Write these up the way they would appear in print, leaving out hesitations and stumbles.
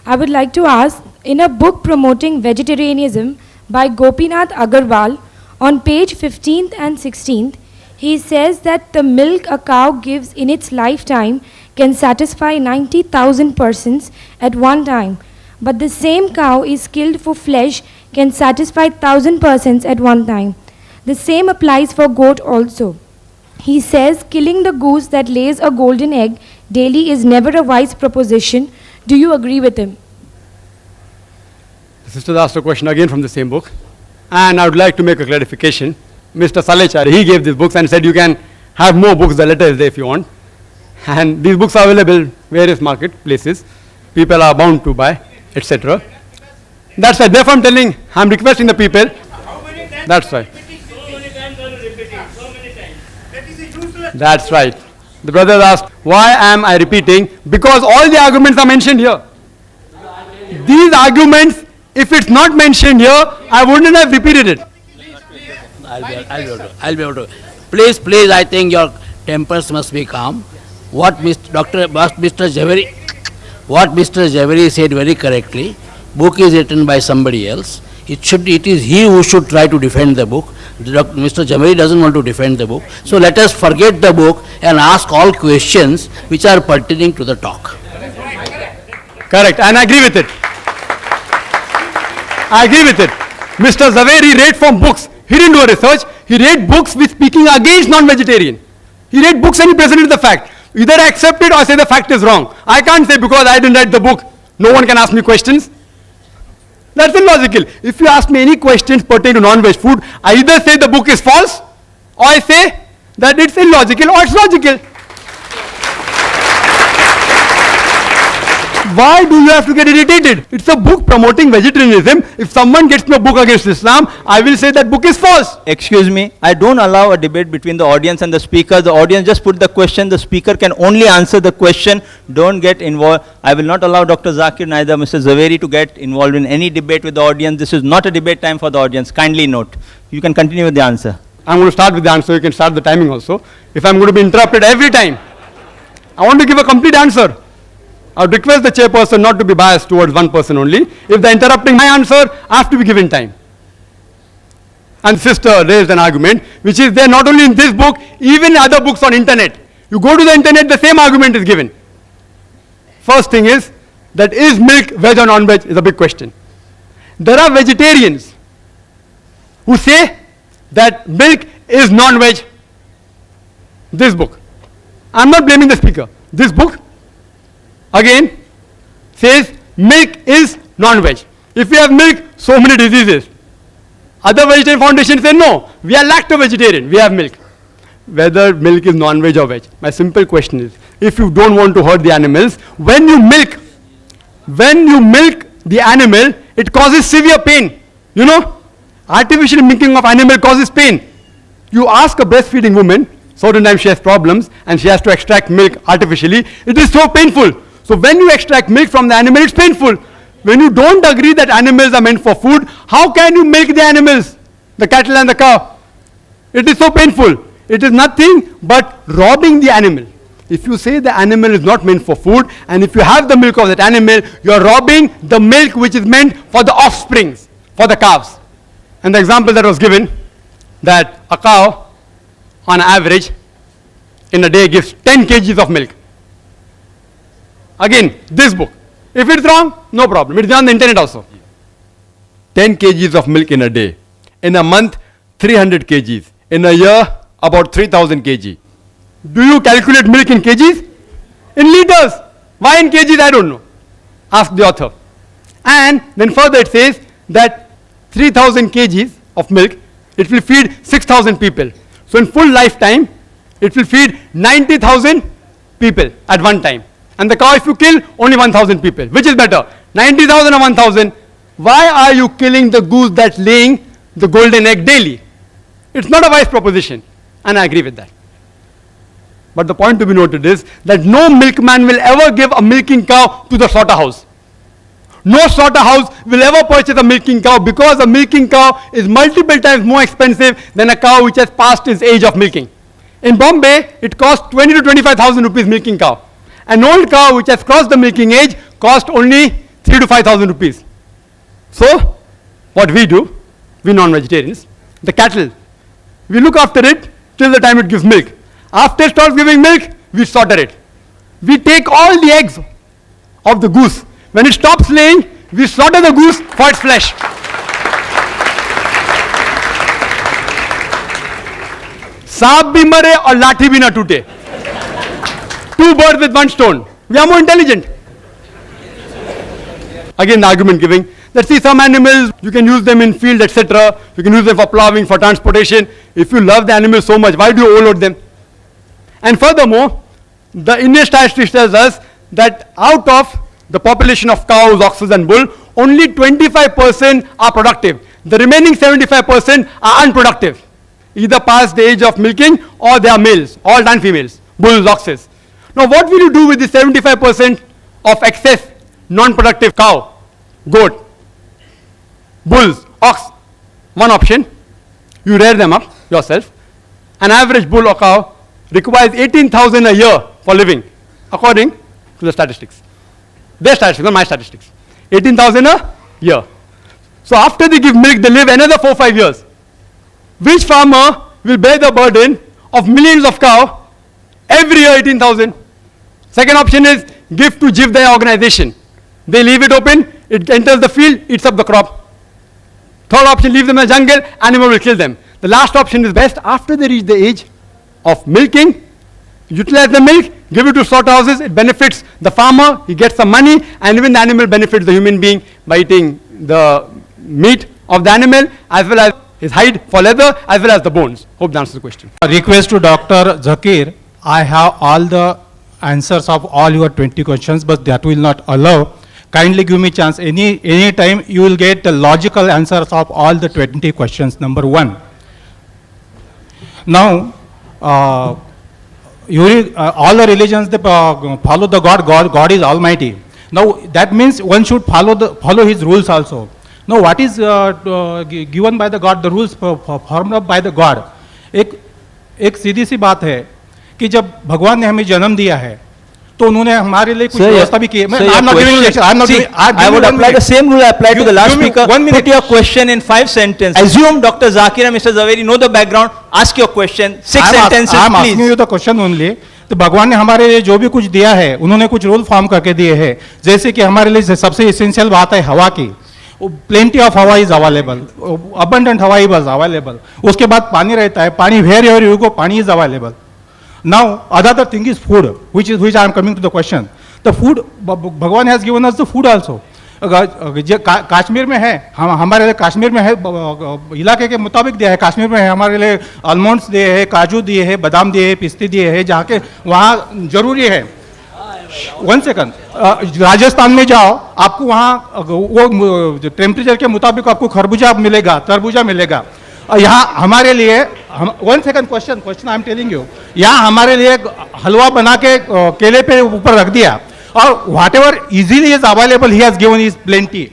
I would like to ask, in a book promoting vegetarianism by Gopinath Agarwal, on page 15th and 16th, he says that the milk a cow gives in its lifetime can satisfy 90,000 persons at one time, but the same cow is killed for flesh can satisfy 1,000 persons at one time. The same applies for goat also. He says killing the goose that lays a golden egg daily is never a wise proposition. Do you agree with him? The sister asked a question again from the same book, and I would like to make a clarification. Mr. Salechar, he gave these books and said you can have more books, the letter is there if you want. And these books are available various marketplaces. People are bound to buy, etc. That's why, therefore I'm requesting the people. That's right. That's right. The brother asked, why am I repeating? Because all the arguments are mentioned here. These arguments, if it's not mentioned here, I wouldn't have repeated it. I'll be able to. Please, I think your tempers must be calm. What Mr. Javeri said very correctly, book is written by somebody else. It is he who should try to defend the book. Mr. Javeri doesn't want to defend the book. So let us forget the book and ask all questions which are pertaining to the talk. Correct, and I agree with it. Mr. Zaveri read from books. He didn't do a research. He read books with speaking against non-vegetarian. He read books and he presented the fact. Either I accept it or say the fact is wrong. I can't say because I didn't read the book, no one can ask me questions. That's illogical. If you ask me any questions pertaining to non-veg food, I either say the book is false or I say that it's illogical or it's logical. Why do you have to get irritated? It's a book promoting vegetarianism. If someone gets me a book against Islam, I will say that book is false. Excuse me, I don't allow a debate between the audience and the speaker. The audience just put the question, the speaker can only answer the question. Don't get involved. I will not allow Dr. Zakir, neither Mr. Zaveri to get involved in any debate with the audience. This is not a debate time for the audience. Kindly note. You can continue with the answer. I'm going to start with the answer. You can start the timing also. If I'm going to be interrupted every time, I want to give a complete answer. I would request the chairperson not to be biased towards one person only. If they're interrupting my answer, I have to be given time. And sister raised an argument, which is there not only in this book, even in other books on internet. You go to the internet, the same argument is given. First thing is, that is milk veg or non-veg is a big question. There are vegetarians who say that milk is non-veg. This book. I'm not blaming the speaker. This book again says milk is non-veg. If we have milk, so many diseases. Other vegetarian foundations say no, we are lacto-vegetarian, we have milk. Whether milk is non-veg or veg. My simple question is, if you don't want to hurt the animals, when you milk the animal, it causes severe pain. You know, artificial milking of animal causes pain. You ask a breastfeeding woman, certain times she has problems and she has to extract milk artificially, it is so painful. So when you extract milk from the animal, it's painful. When you don't agree that animals are meant for food, how can you milk the animals, the cattle and the cow? It is so painful. It is nothing but robbing the animal. If you say the animal is not meant for food, and if you have the milk of that animal, you are robbing the milk which is meant for the offsprings, for the calves. And the example that was given, that a cow, on average, in a day gives 10 kgs of milk. Again, this book. If it's wrong, no problem. It's on the internet also. 10 kgs of milk in a day. In a month, 300 kgs. In a year, about 3000 kg. Do you calculate milk in kgs? In liters. Why in kgs? I don't know. Ask the author. And then further it says that 3000 kgs of milk, it will feed 6000 people. So in full lifetime, it will feed 90,000 people at one time. And the cow, if you kill, only 1,000 people. Which is better? 90,000 or 1,000? Why are you killing the goose that's laying the golden egg daily? It's not a wise proposition. And I agree with that. But the point to be noted is that no milkman will ever give a milking cow to the slaughterhouse. No slaughterhouse will ever purchase a milking cow because a milking cow is multiple times more expensive than a cow which has passed its age of milking. In Bombay, it costs 20 to 25,000 rupees milking cow. An old cow which has crossed the milking age cost only 3 to 5,000 rupees. So, what we do, we non-vegetarians, the cattle, we look after it till the time it gives milk. After it starts giving milk, we slaughter it. We take all the eggs of the goose. When it stops laying, we slaughter the goose for its flesh. सांप भी मरे और लाठी भी ना टूटे. Two birds with one stone. We are more intelligent. Again, the argument giving that see some animals, you can use them in field, etc. You can use them for plowing, for transportation. If you love the animals so much, why do you overload them? And furthermore, the Indian statistics tells us that out of the population of cows, oxen and bull, only 25% are productive. The remaining 75% are unproductive. Either past the age of milking or they are males, all and females, bulls, oxes. Now what will you do with the 75% of excess non-productive cow, goat, bulls, ox? One option, you rear them up yourself. An average bull or cow requires 18,000 a year for living, according to the statistics. Their statistics, not my statistics. 18,000 a year. So after they give milk, they live another 4-5 years. Which farmer will bear the burden of millions of cow every year 18,000? Second option is give to Jivdaya organization. They leave it open, it enters the field, eats up the crop. Third option, leave them in the jungle, animal will kill them. The last option is best after they reach the age of milking, utilize the milk, give it to slaughterhouses, it benefits the farmer, he gets some money, and even the animal benefits the human being by eating the meat of the animal as well as his hide for leather as well as the bones. Hope that answers the question. A request to Dr. Zakir. I have all the answers of all your 20 questions, but that will not allow. Kindly give me chance. Any time you will get the logical answers of all the 20 questions. Number one. Now, all the religions they follow the God. God is Almighty. Now that means one should follow His rules also. Now what is given by the God, the rules formed up by the God? एक सीधी सी बात है कि जब भगवान ने हमें जन्म दिया है तो उन्होंने हमारे लिए कुछ व्यवस्था भी की है. I would apply the same rule I applied to the last speaker. Put your question in 5 sentences. Assume Dr. Zakir and Mr. Zaveri know the background. Ask your question. 6 sentences, I'm please. asking you the question only. तो भगवान ने हमारे लिए जो भी कुछ दिया है उन्होंने कुछ रूल फॉर्म करके दिए हैं. जैसे कि हमारे लिए सबसे एसेंशियल बात है हवा की. Plenty of hawa is available, abundant hawa is available. उसके बाद पानी रहता है, पानी wherever you go, पानी is available. Now, another thing is food, which I am coming to the question. The food, भगवान has given us the food also. Kashmir में है, हमारे लिए कश्मीर में है, इलाके के मुताबिक दिया है. कश्मीर में है हमारे लिए आलमंड्स दिए हैं, काजू दिए हैं, बादाम दिए हैं, पिस्ते दिए हैं, जहाँ के वहाँ जरूरी है. 1 सेकंड. राजस्थान में जाओ, आपको वहाँ वो टेम्परेचर के मुताबिक आपको खरबूजा मिलेगा, तरबूजा मिलेगा. यहाँ हमारे लिए 1 second question I am telling you. यहाँ हमारे लिए हलवा बना के केले पे ऊपर रख दिया और whatever easily is available he has given is plenty.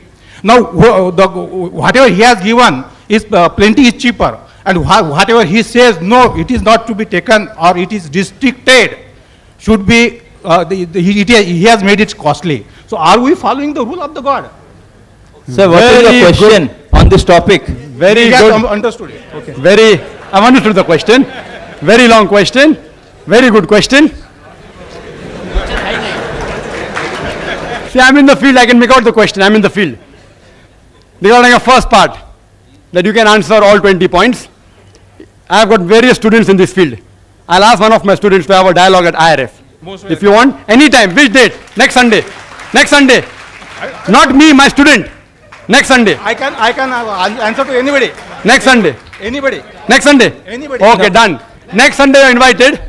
Now whatever he has given is plenty is cheaper and whatever he says no it is not to be taken or it is restricted should be he has made it costly. So are we following the rule of the God? Sir, what is your question on this topic? Very good. Understood it. Okay. I've understood the question. Very long question. Very good question. See, I'm in the field, I can make out the question. I'm in the field. Regarding a first part, that you can answer all 20 points. I've got various students in this field. I'll ask one of my students to have a dialogue at IRF. If you want, anytime. Which date? Next Sunday. Next Sunday. Not me, my student. Next Sunday. I can answer to anybody. Next Sunday. Anybody. Next Sunday. Anybody. Okay, done. Next Sunday you're invited.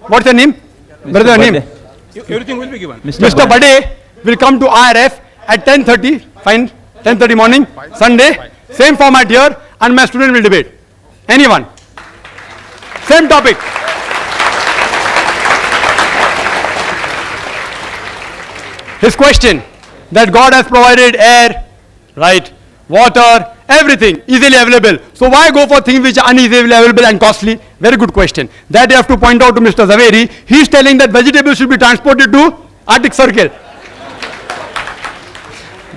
What's your name? Brother, your name? Everything will be given. Mr. Bade will come to IRF at 10:30. Fine. 10:30 morning. Sunday. Same format here, and my student will debate. Anyone. Same topic. His question, that God has provided air, right, water, everything easily available. So why go for things which are uneasily available and costly? Very good question. That you have to point out to Mr. Zaveri. He is telling that vegetables should be transported to Arctic Circle.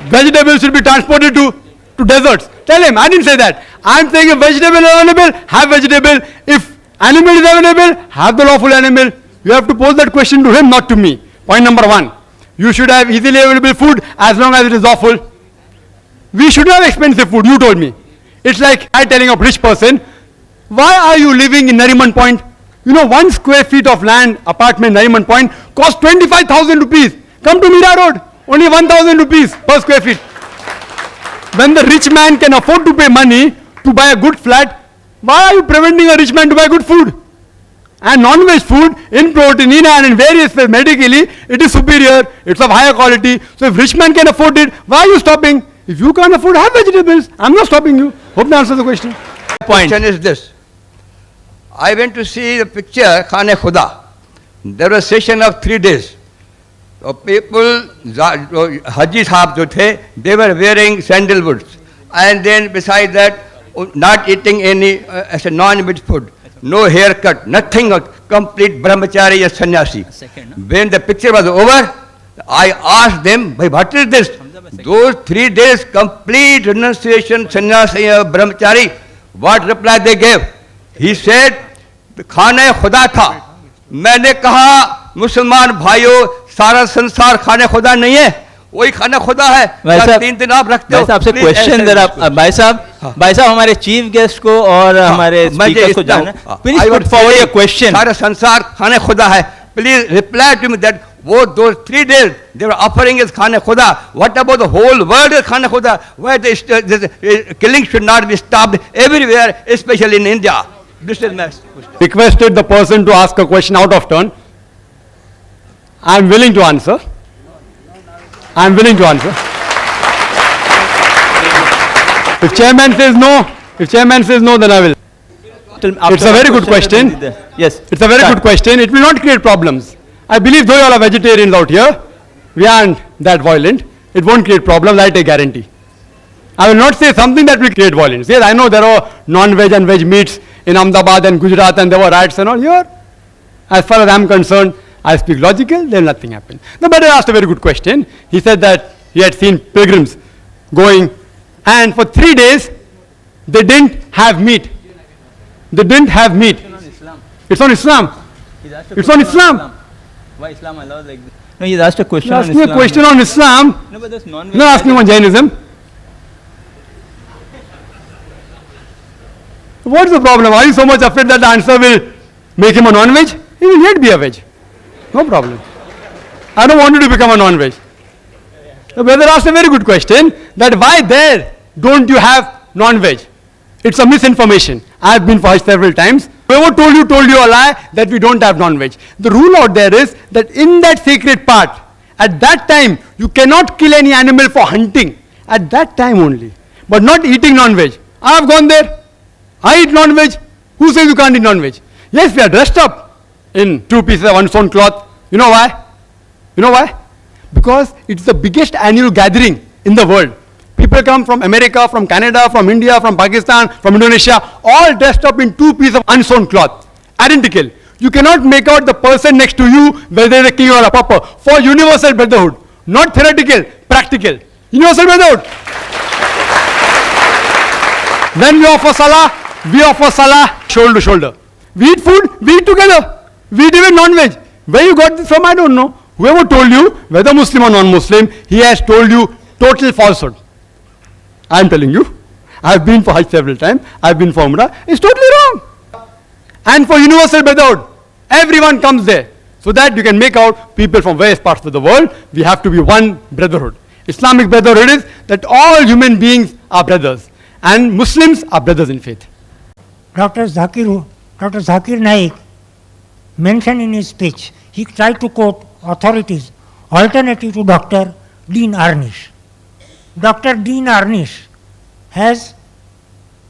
vegetables should be transported to deserts. Tell him, I didn't say that. I'm saying if vegetable is available, have vegetable. If animal is available, have the lawful animal. You have to pose that question to him, not to me. Point number one. You should have easily available food as long as it is lawful. We should have expensive food, you told me. It's like I telling a rich person, why are you living in Nariman Point? You know, 1 square feet of land, apartment, Nariman Point, costs 25,000 rupees. Come to Mira Road, only 1,000 rupees per square feet. When the rich man can afford to pay money to buy a good flat, why are you preventing a rich man to buy good food? And non-veg food in protein, in iron, in various ways, medically, it is superior, it's of higher quality. So if rich man can afford it, why are you stopping? If you can't afford, have vegetables. I'm not stopping you. Hope that answers the question. Point is this. I went to see the picture Khane Khuda. There was a session of 3 days. So people, Haji Sahab jo the, they were wearing sandalwoods. And then beside that, not eating any as a non-veg food. No haircut, nothing, a complete brahmachari or sannyasi. When the picture was over, I asked them, what is this? Those 3 days complete renunciation, sannyasi or brahmachari, what reply they gave? He said, खाने खुदा था. मैंने कहा मुसलमान भाइयों सारा संसार खाने खुदा नहीं है, वही खाना खुदा है. 3 दिन आप रखते हो. भाई साहब से क्वेश्चन जरा, भाई साहब हमारे चीफ गेस्ट को और हमारे स्पीकर को जानना. Please put forward your question. सारा संसार खाने खुदा है. Please reply to me that those 3 days they were offering is Khane Khuda. What about the whole world is Khane Khuda? Why the killing should not be stopped everywhere, especially in India? This is my question. Requested the person to ask a question out of turn. I am willing to answer. I am willing to answer. If chairman says no, then I will. It's a very good question. Yes. It's a very good question. It will not create problems. I believe though you all are vegetarians out here, we aren't that violent. It won't create problems, I take guarantee. I will not say something that will create violence. Yes, I know there are non-veg and veg meats in Ahmedabad and Gujarat and there were riots and all. Here, as far as I am concerned, I speak logical, then nothing happened. The brother asked a very good question. He said that he had seen pilgrims going and for 3 days they didn't have meat. They didn't have meat. It's on Islam. It's on Islam. Why Islam allows like this? No, he's asked a question You're on asking Islam. a question on Islam. No, but that's non-veg. You're not asking on Jainism. What's the problem? Are you so much afraid that the answer will make him a non-veg? He will yet be a veg. No problem. I don't want you to become a non-veg. The brother asked a very good question that why there don't you have non-veg? It's a misinformation. I have been for Hajj several times. Whoever told you a lie that we don't have non-veg. The rule out there is that in that sacred part, at that time, you cannot kill any animal for hunting. At that time only. But not eating non-veg. I have gone there. I eat non-veg. Who says you can't eat non-veg? Yes, we are dressed up in 2 pieces of unsewn cloth. You know why? You know why? Because it's the biggest annual gathering in the world. People come from America, from Canada, from India, from Pakistan, from Indonesia, all dressed up in 2 pieces of unsewn cloth. Identical. You cannot make out the person next to you whether they are a king or a pauper. For universal brotherhood. Not theoretical, practical. Universal brotherhood. When we offer salah shoulder to shoulder. We eat food, we eat together. We eat even non-veg. Where you got this from, I don't know. Whoever told you, whether Muslim or non-Muslim, he has told you total falsehood. I am telling you. I have been for Hajj several times. I have been for Umrah. It's totally wrong. And for universal brotherhood, everyone comes there. So that you can make out people from various parts of the world. We have to be one brotherhood. Islamic brotherhood is that all human beings are brothers. And Muslims are brothers in faith. Dr. Zakir Naik mentioned in his speech, he tried to quote authorities alternative to Dr. Dean Arnish. Dr. Dean Arnish has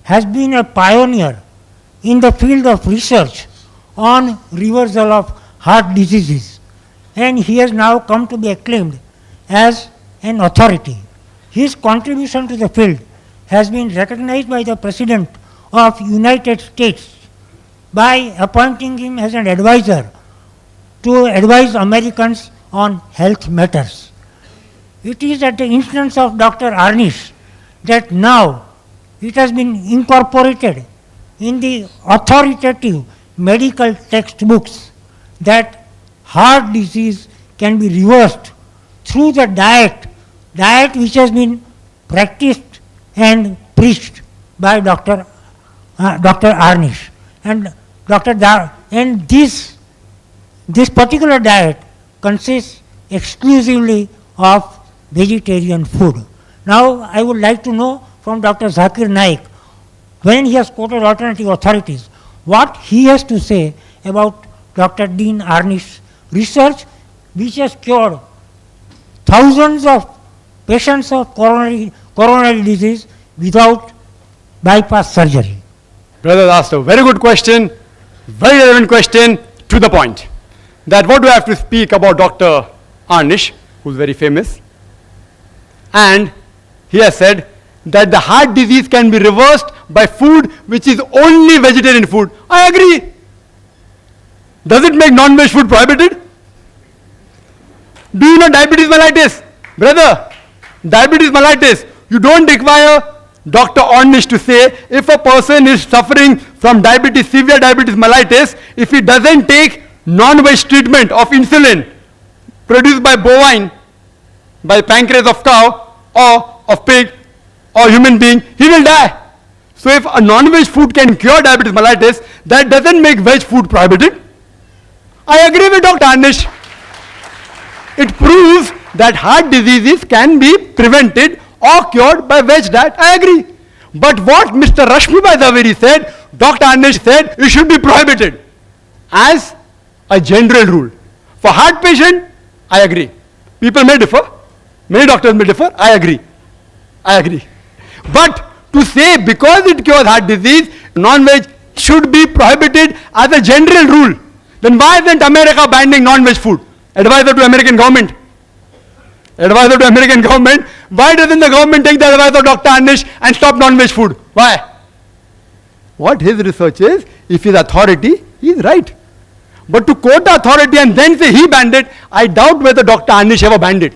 been a pioneer in the field of research on reversal of heart diseases, and he has now come to be acclaimed as an authority. His contribution to the field has been recognized by the President of United States by appointing him as an advisor to advise Americans on health matters. It is at the instance of Dr. Arnish that now it has been incorporated in the authoritative medical textbooks that heart disease can be reversed through the diet which has been practiced and preached by Dr. Arnish. And and this particular diet consists exclusively of vegetarian food. Now I would like to know from Dr. Zakir Naik, when he has quoted alternative authorities, what he has to say about Dr. Dean Arnish's research, which has cured thousands of patients of coronary disease without bypass surgery. Brother asked a very good question, very relevant question, to the point. That what do I have to speak about Dr. Arnish, who's very famous? And he has said that the heart disease can be reversed by food which is only vegetarian food. I agree. Does it make non-veg food prohibited? Do you know diabetes mellitus? Brother, diabetes mellitus, you don't require Dr. Ornish to say if a person is suffering from diabetes, severe diabetes mellitus, if he doesn't take non-veg treatment of insulin produced by bovine, by pancreas of cow or of pig or human being, he will die. So if a non-veg food can cure diabetes mellitus, that doesn't make veg food prohibited. I agree with Dr. Anish. It proves that heart diseases can be prevented or cured by veg diet. I agree. But what Mr. Rashmi Zaveri said, Dr. Anish said, it should be prohibited as a general rule. For heart patient, I agree. People may differ. Many doctors may differ. I agree. I agree. But to say because it cures heart disease, non-veg should be prohibited as a general rule, then why isn't America banning non-veg food? Advisor to American government. Advisor to American government. Why doesn't the government take the advice of Dr. Anish and stop non-veg food? Why? What his research is, if his authority, he is right. But to quote the authority and then say he banned it, I doubt whether Dr. Anish ever banned it.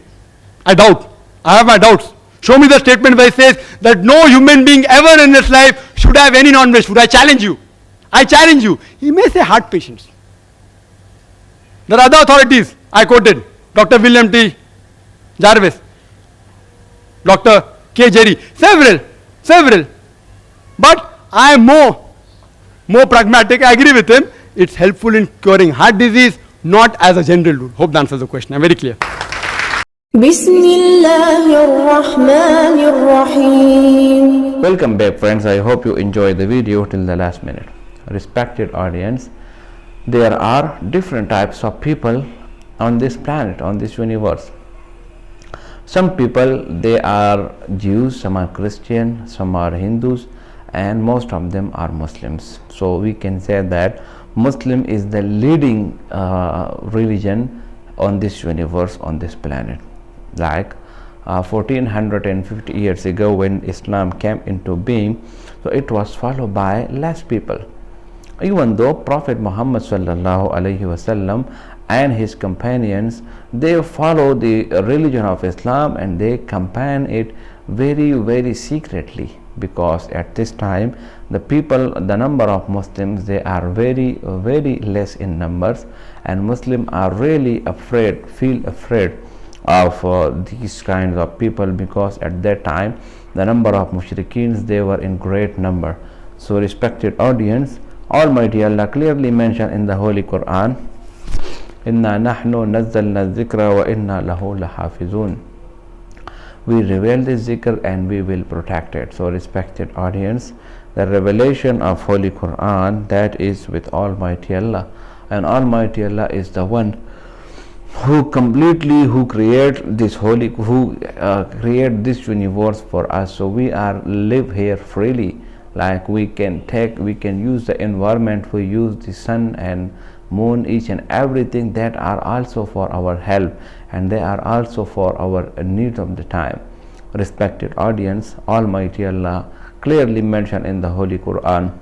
I doubt. I have my doubts. Show me the statement where it says that no human being ever in his life should have any non-veg food. I challenge you. I challenge you. He may say heart patients. There are other authorities I quoted. Dr. William T. Jarvis, Dr. K. Jerry, several. But I am more pragmatic. I agree with him. It's helpful in curing heart disease, not as a general rule. Hope that answers the question. I'm very clear. Welcome back, friends. I hope you enjoyed the video till the last minute. Respected audience, there are different types of people on this planet, on this universe. Some people, they are Jews, some are Christian, some are Hindus, and most of them are Muslims. So we can say that Muslim is the leading religion on this universe, on this planet. Like 1450 years ago when Islam came into being, so it was followed by less people. Even though Prophet Muhammad sallallahu alaihi wasallam and his companions, they follow the religion of Islam and they campaign it very secretly, because at this time the number of Muslims, they are very less in numbers, and Muslims are really feel afraid of these kinds of people, because at that time the number of mushrikeens, they were in great number. So respected audience, Almighty Allah clearly mentioned in the Holy Quran, Inna nahnu nazzalna dhikra wa inna lahu lahafizun. We reveal this zikr and we will protect it. So respected audience, the revelation of Holy Quran, that is with Almighty Allah, and Almighty Allah is the one who create this create this universe for us. So we live here freely, like we can use the environment, we use the sun and moon, each and everything, that are also for our help, and they are also for our needs of the time. Respected audience, Almighty Allah clearly mentioned in the Holy Quran,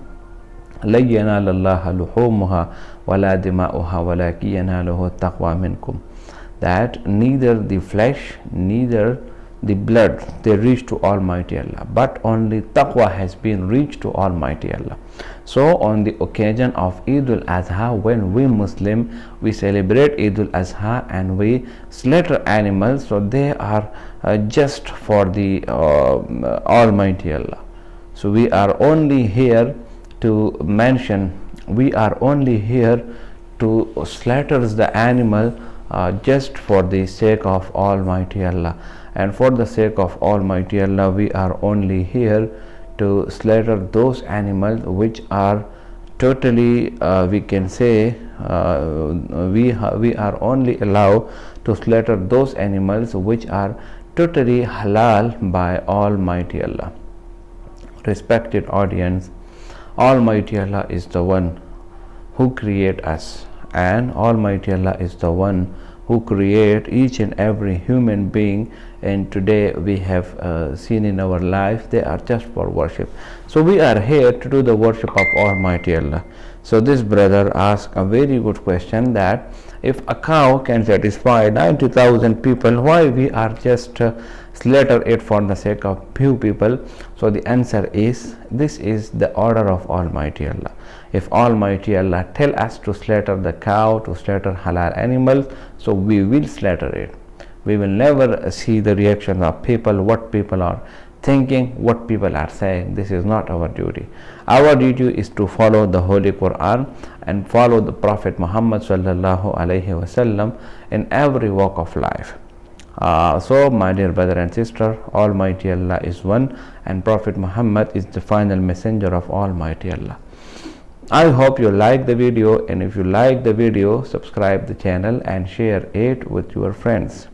لَن يَنَالَ اللَّهَ لُحُومُهَا وَلَا دِمَاؤُهَا وَلَكِنْ يَنَالُهُ التَّقْوَى مِنْكُمْ. that neither the flesh, neither the blood, they reach to Almighty Allah, but only taqwa has been reached to Almighty Allah. So on the occasion of Eid al-Adha, when we Muslim, we celebrate Eid al-Adha and we slaughter animals, so they are just for the Almighty Allah. So we are only here to mention, we are only here to slaughter the animal just for the sake of Almighty Allah, and for the sake of Almighty Allah we are only here to slaughter those animals which are totally we can say we are only allowed to slaughter those animals which are totally halal by Almighty Allah. Respected audience, Almighty Allah is the one who create us, and Almighty Allah is the one who create each and every human being, and today we have seen in our life they are just for worship. So we are here to do the worship of Almighty Allah. So this brother asked a very good question, that if a cow can satisfy 90,000 people, why we are just slaughter it for the sake of few people? So the answer is, this is the order of Almighty Allah. If Almighty Allah tell us to slaughter the cow, to slaughter halal animals, so we will slaughter it. We will never see the reaction of people, what people are thinking, what people are saying. This is not our duty. Our duty is to follow the Holy Quran and follow the Prophet Muhammad sallallahu alaihi wasallam in every walk of life. So my dear brother and sister, Almighty Allah is one, and Prophet Muhammad is the final messenger of Almighty Allah. I hope you like the video, and if you like the video, subscribe the channel and share it with your friends.